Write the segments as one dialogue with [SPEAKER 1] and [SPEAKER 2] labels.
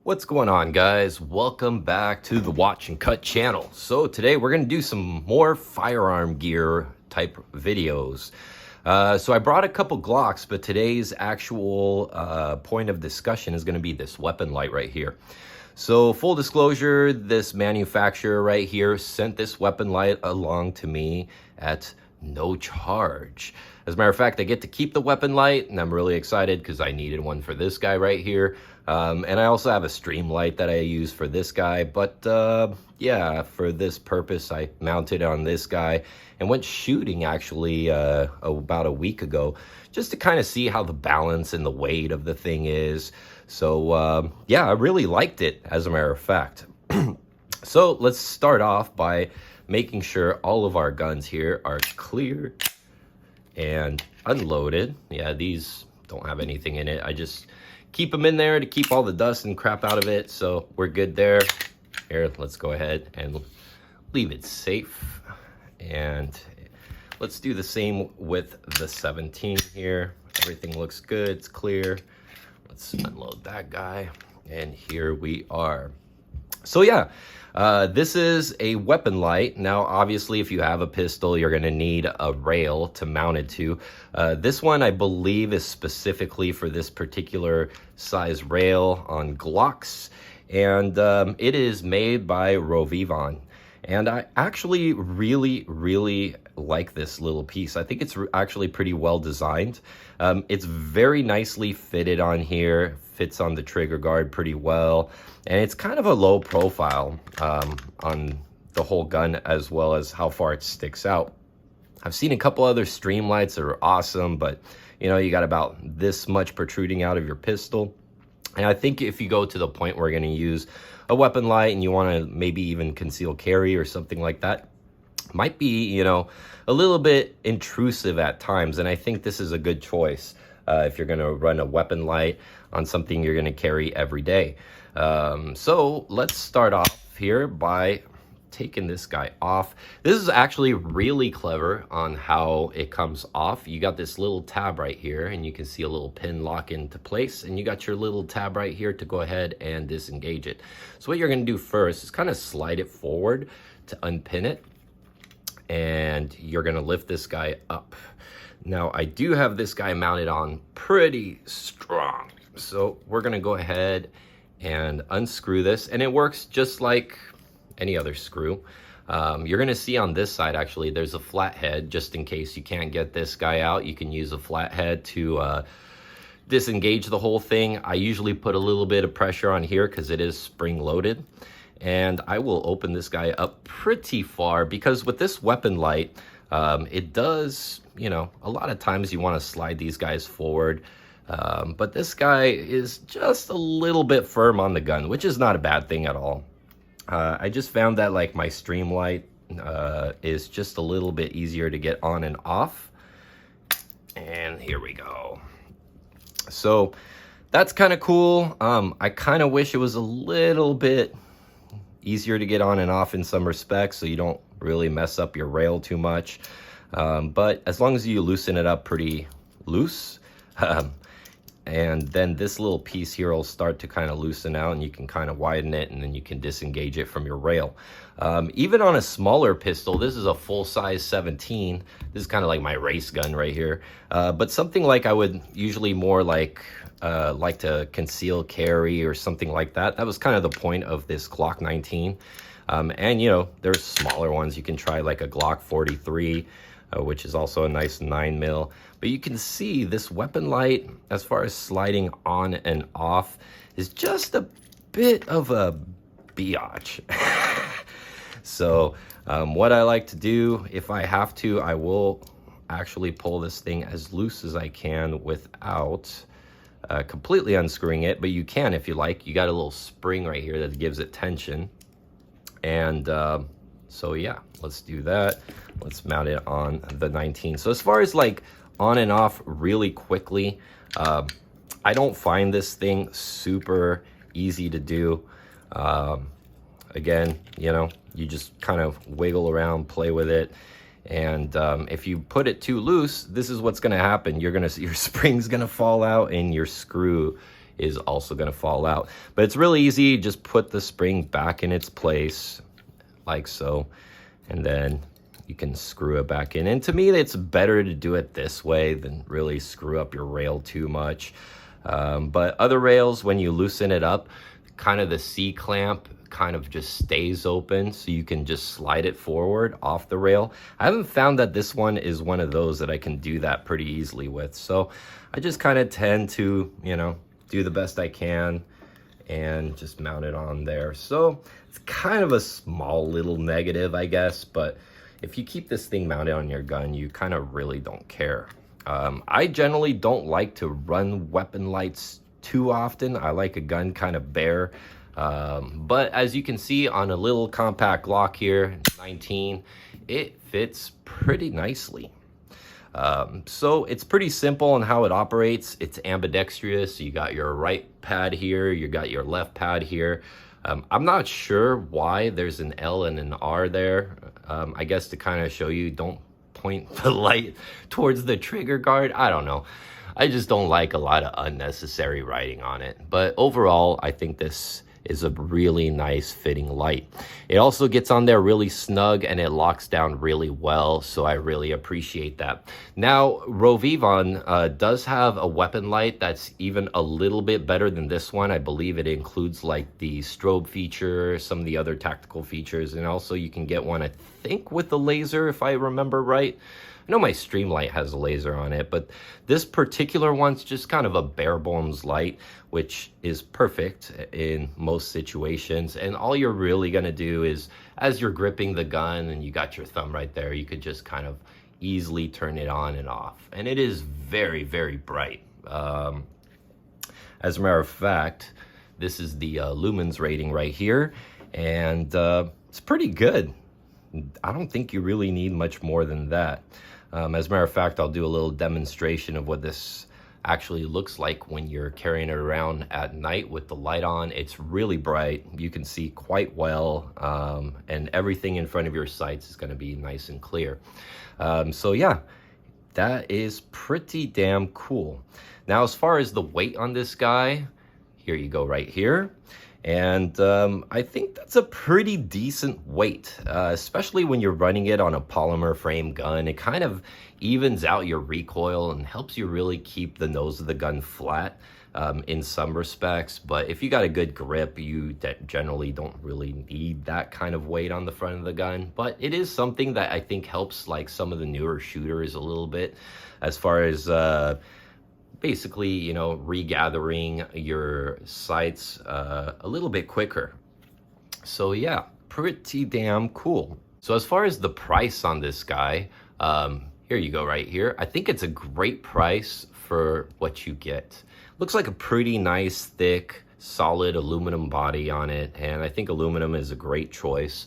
[SPEAKER 1] What's going on, guys? Welcome back to the Watch and Cut channel. So today we're going to do some more firearm gear type videos. So I brought a couple Glocks, but today's actual point of discussion is going to be this weapon light right here. So full disclosure, this manufacturer right here sent this weapon light along to me at no charge. As a matter of fact, I get to keep the weapon light, and I'm really excited because I needed one for this guy right here. And I also have a stream light that I use for this guy. But yeah, for this purpose, I mounted on this guy and went shooting actually about a week ago, just to kind of see how the balance and the weight of the thing is. So yeah, I really liked it, as a matter of fact. So let's start off by making sure all of our guns here are clear and unloaded. Yeah, these don't have anything in it. I just keep them in there to keep all the dust and crap out of it, so we're good there. Here, let's go ahead and leave it safe. And let's do the same with the 17 here. Everything looks good, it's clear. Let's unload that guy, and here we are. So yeah, this is a weapon light. Now, obviously, if you have a pistol, you're going to need a rail to mount it to. This one, I believe, is specifically for this particular size rail on Glocks, and it is made by ROVYVON. And I actually really like this little piece. I think it's actually pretty well designed. It's very nicely fitted on here, fits on the trigger guard pretty well, and it's kind of a low profile on the whole gun, as well as how far it sticks out. I've seen a couple other stream lights that are awesome, but you know, you got about this much protruding out of your pistol. And I think if you go to the point where you're going to use a weapon light and you want to maybe even conceal carry or something like that, might be, you know, a little bit intrusive at times. And I think this is a good choice if you're going to run a weapon light on something you're going to carry every day. So let's start off here by taking this guy off. This is actually really clever on how it comes off. You got this little tab right here, and you can see a little pin lock into place, and you got your little tab right here to go ahead and disengage it. So what you're going to do first is kind of slide it forward to unpin it, and you're going to lift this guy up. Now, I do have this guy mounted on pretty strong, so we're going to go ahead and unscrew this, and it works just like any other screw. You're going to see on this side, actually, there's a flathead. Just in case you can't get this guy out, you can use a flathead to disengage the whole thing. I usually put a little bit of pressure on here because it is spring loaded, and I will open this guy up pretty far, because with this weapon light, it does, you know, a lot of times you want to slide these guys forward, but this guy is just a little bit firm on the gun, which is not a bad thing at all. I just found that like my stream light is just a little bit easier to get on and off. And here we go. So that's kind of cool. I kind of wish it was a little bit easier to get on and off in some respects, so you don't really mess up your rail too much. But as long as you loosen it up pretty loose, and then this little piece here will start to kind of loosen out, and you can kind of widen it, and then you can disengage it from your rail. Even on a smaller pistol, this is a full-size 17. This is kind of like my race gun right here. But something like I would usually more like to conceal carry or something like that. That was kind of the point of this Glock 19. And, you know, there's smaller ones. You can try like a Glock 43, which is also a nice 9mm. But you can see this weapon light, as far as sliding on and off, is just a bit of a biatch. So what I like to do, if I have to, I will actually pull this thing as loose as I can without completely unscrewing it. But you can if you like. You got a little spring right here that gives it tension. And so yeah, let's do that. Let's mount it on the 19. So as far as like on and off really quickly, I don't find this thing super easy to do. Again, you know, you just kind of wiggle around, play with it, and if you put it too loose, this is what's going to happen. Your spring's going to fall out, and your screw is also going to fall out. But it's really easy. Just put the spring back in its place like so, and then you can screw it back in. And to me, it's better to do it this way than really screw up your rail too much. But other rails, when you loosen it up, kind of the C-clamp kind of just stays open, so you can just slide it forward off the rail. I haven't found that this one is one of those that I can do that pretty easily with. So I just kind of tend to, you know, do the best I can and just mount it on there. So it's kind of a small little negative, I guess, but if you keep this thing mounted on your gun, you kind of really don't care. I generally don't like to run weapon lights too often. I like a gun kind of bare. But as you can see on a little compact Glock here, 19, it fits pretty nicely. So it's pretty simple on how it operates. It's ambidextrous. You got your right pad here, you got your left pad here. I'm not sure why there's an L and an R there. I guess to kind of show you, don't point the light towards the trigger guard. I don't know. I just don't like a lot of unnecessary writing on it. But overall, I think this is a really nice fitting light. It also gets on there really snug and it locks down really well, so I really appreciate that. Now, ROVYVON does have a weapon light that's even a little bit better than this one. I believe it includes like the strobe feature, some of the other tactical features, and also you can get one, I think, with a laser, if I remember right. I know my Streamlight has a laser on it, but this particular one's just kind of a bare bones light, which is perfect in most situations. And all you're really gonna do is, as you're gripping the gun and you got your thumb right there, you could just kind of easily turn it on and off. And it is very, very bright. As a matter of fact, this is the Lumens rating right here, and it's pretty good. I don't think you really need much more than that. As a matter of fact, I'll do a little demonstration of what this actually looks like when you're carrying it around at night with the light on. It's really bright. You can see quite well, and everything in front of your sights is going to be nice and clear. So yeah, that is pretty damn cool. Now, as far as the weight on this guy, here you go right here. And I think that's a pretty decent weight, especially when you're running it on a polymer frame gun. It kind of evens out your recoil and helps you really keep the nose of the gun flat in some respects. But if you got a good grip, you generally don't really need that kind of weight on the front of the gun. But it is something that I think helps like some of the newer shooters a little bit, as far as basically, you know, regathering your sights a little bit quicker. So yeah, pretty damn cool. So as far as the price on this guy, here you go right here. I think it's a great price for what you get. Looks like a pretty nice, thick, solid aluminum body on it, and I think aluminum is a great choice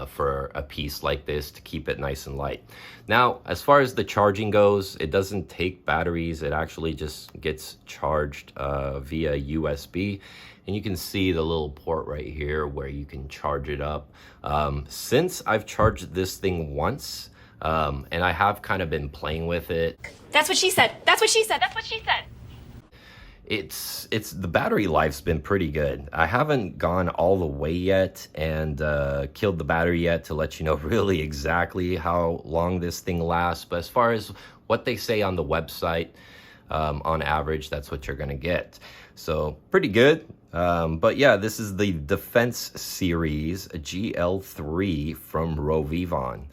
[SPEAKER 1] for a piece like this to keep it nice and light. Now, as far as the charging goes, it doesn't take batteries. It actually just gets charged via USB. And you can see the little port right here where you can charge it up. Since I've charged this thing once, and I have kind of been playing with it.
[SPEAKER 2] That's what she said. That's what she said. That's what she said.
[SPEAKER 1] It's the battery life's been pretty good. I haven't gone all the way yet and killed the battery yet to let you know really exactly how long this thing lasts. But as far as what they say on the website, on average, that's what you're gonna get. So pretty good. But yeah, this is the Defense Series GL3 from ROVYVON.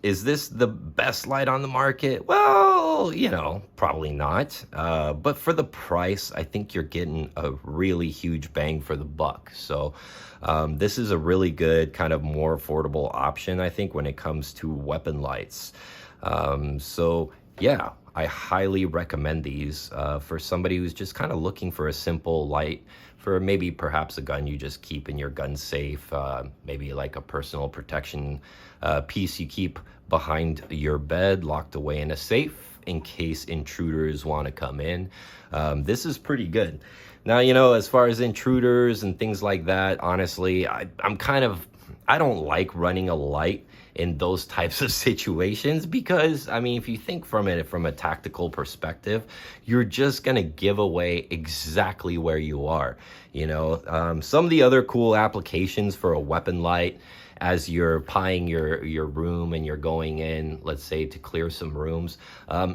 [SPEAKER 1] Is this the best light on the market? Well, you know, probably not. But for the price, I think you're getting a really huge bang for the buck. So this is a really good, kind of more affordable option, I think, when it comes to weapon lights. So yeah, I highly recommend these for somebody who's just kind of looking for a simple light for maybe perhaps a gun you just keep in your gun safe, maybe like a personal protection piece you keep behind your bed, locked away in a safe in case intruders want to come in. This is pretty good. Now, you know, as far as intruders and things like that, honestly, I I don't like running a light in those types of situations because, I mean, if you think from it from a tactical perspective, you're just gonna give away exactly where you are. You know, some of the other cool applications for a weapon light as you're pieing your room and you're going in, let's say, to clear some rooms,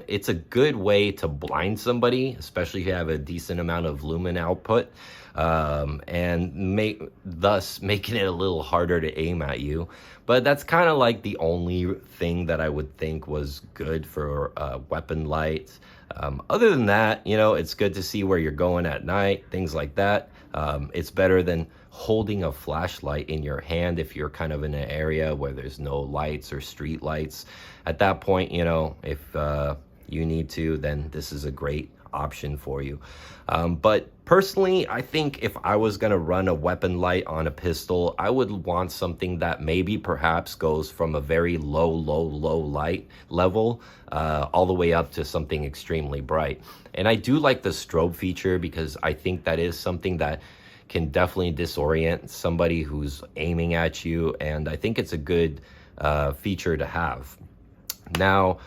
[SPEAKER 1] it's a good way to blind somebody, especially if you have a decent amount of lumen output, and thus making it a little harder to aim at you. But that's kind of like the only thing that I would think was good for weapon lights. Other than that, you know, it's good to see where you're going at night, things like that. It's better than holding a flashlight in your hand if you're kind of in an area where there's no lights or street lights. At that point, you know, if you need to, then this is a great option for you. But personally, I think if I was going to run a weapon light on a pistol, I would want something that maybe perhaps goes from a very low light level all the way up to something extremely bright. And I do like the strobe feature because I think that is something that can definitely disorient somebody who's aiming at you, and I think it's a good feature to have. Now,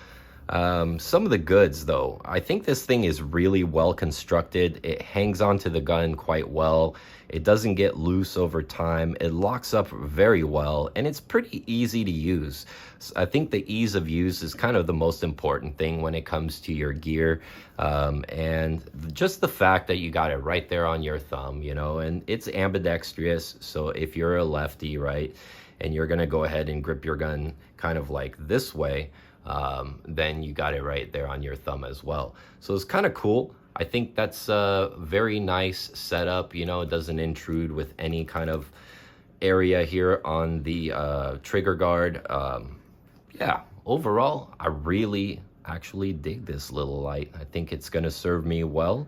[SPEAKER 1] some of the goods though, I think this thing is really well constructed. It hangs onto the gun quite well. It doesn't get loose over time. It locks up very well, and it's pretty easy to use. So I think the ease of use is kind of the most important thing when it comes to your gear. And just the fact that you got it right there on your thumb, you know, and it's ambidextrous. So if you're a lefty, right, and you're gonna go ahead and grip your gun kind of like this way, then you got it right there on your thumb as well. So it's kind of cool. I think that's a very nice setup. You know, it doesn't intrude with any kind of area here on the trigger guard. Yeah, overall, I really actually dig this little light. I think it's going to serve me well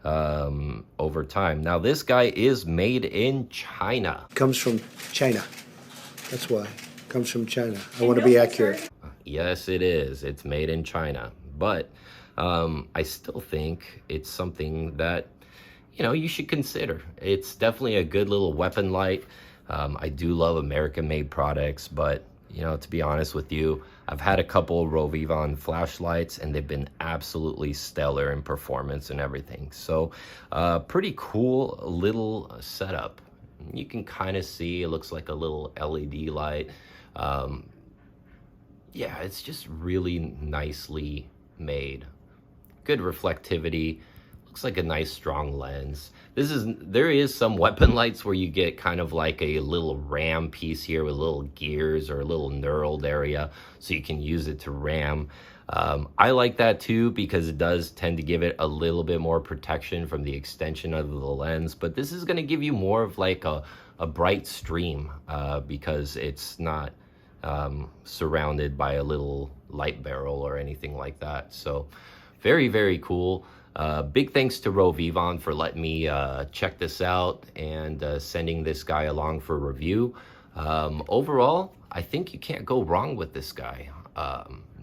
[SPEAKER 1] over time. Now, this guy is made in China.
[SPEAKER 3] Comes from China. That's why. Comes from China. I want to be accurate.
[SPEAKER 1] Yes, it is. It's made in China. But I still think it's something that, you know, you should consider. It's definitely a good little weapon light. I do love American-made products, but, you know, to be honest with you, I've had a couple of ROVYVON flashlights, and they've been absolutely stellar in performance and everything. So, pretty cool little setup. You can kind of see it looks like a little LED light. Yeah, it's just really nicely made. Good reflectivity. Looks like a nice strong lens. There is some weapon lights where you get kind of like a little ram piece here with little gears or a little knurled area, so you can use it to ram. I like that too because it does tend to give it a little bit more protection from the extension of the lens, but this is going to give you more of like a bright stream because it's not surrounded by a little light barrel or anything like that. So very, very cool. Big thanks to ROVYVON for letting me check this out and sending this guy along for review. Overall, I think you can't go wrong with this guy.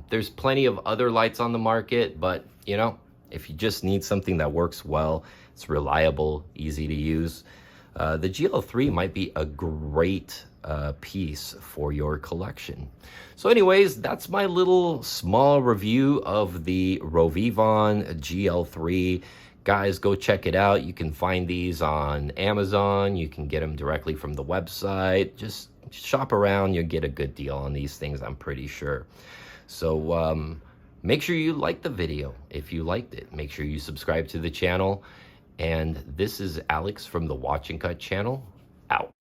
[SPEAKER 1] There's plenty of other lights on the market, but you know, if you just need something that works well, it's reliable, easy to use, the GL3 might be a great piece for your collection. So anyways, that's my little small review of the ROVYVON GL3. Guys, go check it out. You can find these on Amazon. You can get them directly from the website. Just shop around. You'll get a good deal on these things, I'm pretty sure. So make sure you like the video if you liked it. Make sure you subscribe to the channel. And this is Alex from the Watch and Cut channel, out.